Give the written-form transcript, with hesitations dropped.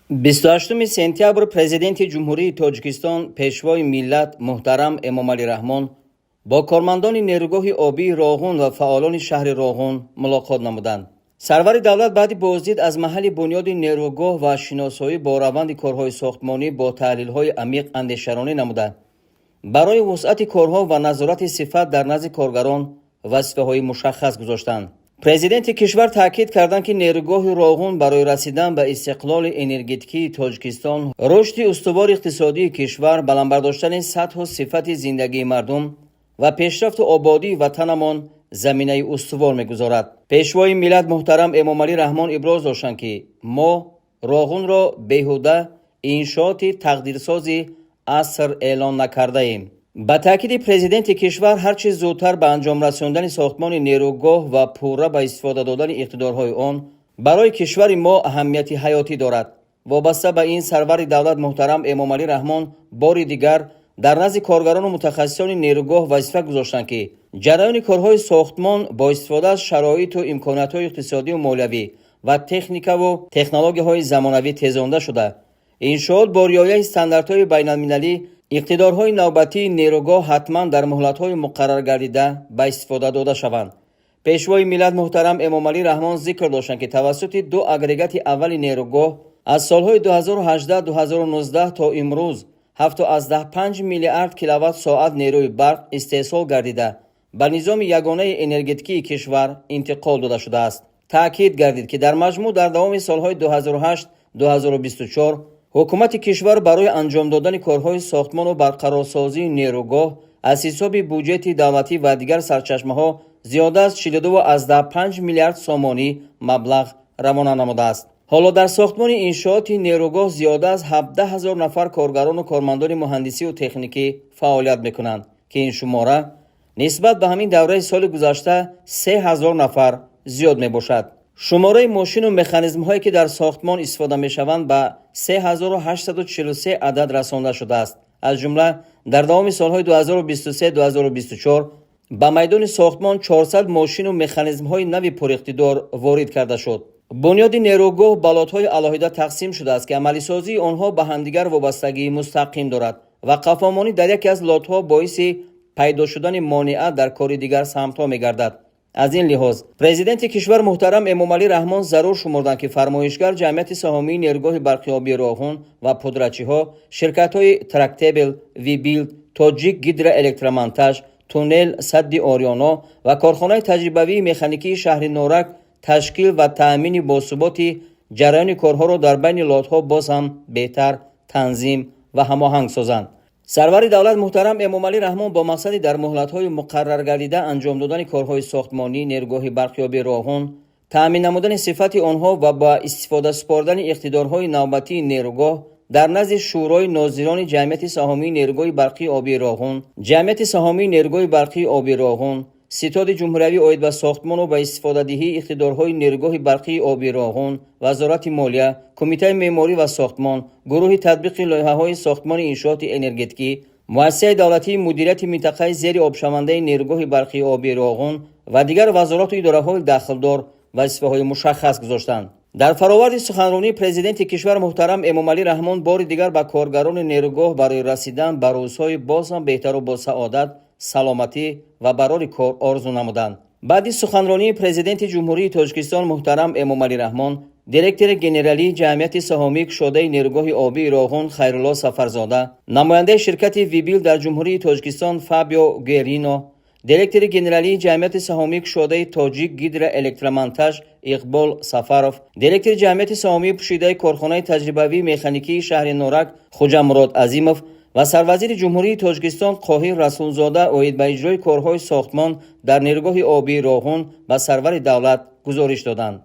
28 سپتامبر президенти ҷумҳурии Тоҷикистон пешвои миллат муҳтарам Эмомалӣ Раҳмон бо кормандони нерӯгоҳи обии Роғун ва фаъолони шаҳри Роғун мулоқот намуданд. Сарвари давлат баъди боздид аз маҳалли бунёди нерӯгоҳ ва шиносоӣ бо раванди корҳои сохтмонӣ бо таҳлилҳои амиқ андешаронӣ намуда барои вусъати корҳо ва назорати сифат дар назди коргарон вазифаҳои мушаххас гузоштанд. президенти кишвар таъкид карданд ки нерӯгоҳи Роғун барои расидан ба истиқлоли энергетикии Тоҷикистон, рушди устувори иқтисодии кишвар, баландбардоштани сатҳу сифати зиндагии мардум ва пешрафту ободии ватанамон заминаи устувор мегузорад. пешвои миллат муҳтарам Эмомалӣ Раҳмон иброз доштанд ки мо Роғунро беҳуда иншооти тақдирсози аср эълон накардаем. ба таъкиди президенти кишвар ҳарчи зудтар ба анҷом расондани сохтмони нерӯгоҳ ва пурра ба истифода додани иқтидорҳои он барои кишвари мо аҳамияти ҳаётӣ дорад. вобаста ба ин сарвари давлат муҳтарам Эмомалӣ Раҳмон бори дигар дар назди коргарону мутахассисони нерӯгоҳ вазифа гузоштанд ки ҷараёни корҳои сохтмон бо истифода аз шароиту имкониятҳои иқтисодию молиявӣ ва техникаву технологияҳои замонавӣ тезонда шуда иншоот бо риояи стандартҳои байналмилалӣ иқтидорҳои навбатии нерӯгоҳ ҳатман дар муҳлатҳои муқаррар гардида ба истифода дода шаванд. пешвои миллат муҳтарам Эмомалӣ Раҳмон зикр доштанд ки тавассути ду агрегати аввали нерӯгоҳ аз солҳои 2018-2019 то имрӯз 7,5 миллиард киловатт-соат нерӯи барқ истеҳсол гардида ба низоми ягонаи энергетикии кишвар интиқол дода шудааст. таъкид гардид ки дар маҷмӯъ дар давоми солҳои 2008-2024 ҳукумати кишвар барои анҷом додани корҳои сохтмону барқарорсозии нерӯгоҳ аз ҳисоби буҷети давлатӣ ва дигар сарчашмаҳо зиёда аз 42,5 миллиард сомонӣ маблағ равона намудааст. ҳоло дар сохтмони иншооти нерӯгоҳ зиёда аз 17 000 нафар коргарону кормандони муҳандисиву техникӣ фаъолият мекунанд ки ин шумора нисбат ба ҳамин давраи соли гузашта 3 000 нафар зиёд мебошад. шумораи мошину механизмҳое ки дар сохтмон истифода мешаванд ба 3843 адад расонда шудааст. аз ҷумла дар давоми солҳои 2023-2024 ба майдони сохтмон 400 мошину механизмҳои нави пуриқтидор ворид карда шуд. бунёди нерӯгоҳ ба лотҳои алоҳида тақсим шудааст ки амалисозии онҳо ба ҳамдигар вобастагии мустақим дорад ва қафомонӣ дар яке аз лотҳо боиси пайдо шудани монеа дар кори дигар самтҳо мегардад. аз ин лиҳоз президенти кишвар муҳтарам Эмомалӣ Раҳмон зарур шумурданд ки фармоишгар ҷамъияти саҳомии нерӯгоҳи барқиёбии Роғун ва пудрачиҳо, ширкатҳои Трактебл, Вибилд, Тоҷик гидроэлектромонтаж, Туннел Садди Ориёно ва корхонаи таҷрибавии механикии шаҳри Норак ташкил ва таъмини босуботи ҷараёни корҳоро дар байни лотҳо боз ҳам беҳтар танзим ва ҳамоҳанг созанд. сарвари давлат муҳтарам Эмомалӣ Раҳмон бо мақсади дар муҳлатҳои муқаррар гардида анҷом додани корҳои сохтмонӣ нерӯгоҳи барқиёбии Роғун, таъмин намудани сифати онҳо ва ба истифода супордани иқтидорҳои навбатии нерӯгоҳ дар назди шӯрои нозирони ҷамъияти саҳомии нерӯгоҳи барқии обии Роғун, ҷамъияти саҳомии нерӯгоҳи барқии обии Роғун, ситоди ҷумҳуриявӣ оид ба сохтмону ба истифодадиҳии иқтидорҳои нерӯгоҳи барқии обии Роғун, вазорати молия, кумитаи меъморӣ ва сохтмон, гурӯҳи татбиқи лоиҳаҳои сохтмони иншооти энергетикӣ, муассисаи давлатии мудирияти минтақаи зери обшавандаи нерӯгоҳи барқии обии Роғун ва дигар вазорату идораҳои дахлдор вазифаҳои мушаххас гузоштанд. дар фароварди суханронии президенти кишвар муҳтарам Эмомалӣ Раҳмон бори дигар ба коргарони нерӯгоҳ барои расидан ба рӯзҳои боз ҳам беҳтару босаодат, саломатӣ ва барори кор орзу намуданд. баъди суханронии президенти ҷумҳурии Тоҷикистон муҳтарам Эмомалӣ Раҳмон, директори генералии ҷамъияти саҳомии кушодаи нерӯгоҳи обии Роғун Хайрулло Сафарзода, намояндаи ширкати Вибилд дар ҷумҳурии Тоҷикистон Фабио Гуерино, директори генералии ҷамъияти саҳомии кушодаи Тоҷик гидроэлектромонтаж Иқбол Сафаров, директори ҷамъияти саҳомии пӯшидаи корхонаи таҷрибавии механикии шаҳри Норак Хуҷамурод Азимов ва сарвазири ҷумҳурии Тоҷикистон Қоҳир Расулзода оид ба иҷрои корҳои сохтмон дар нерӯгоҳи обии Роғун ба сарвари давлат гузориш доданд.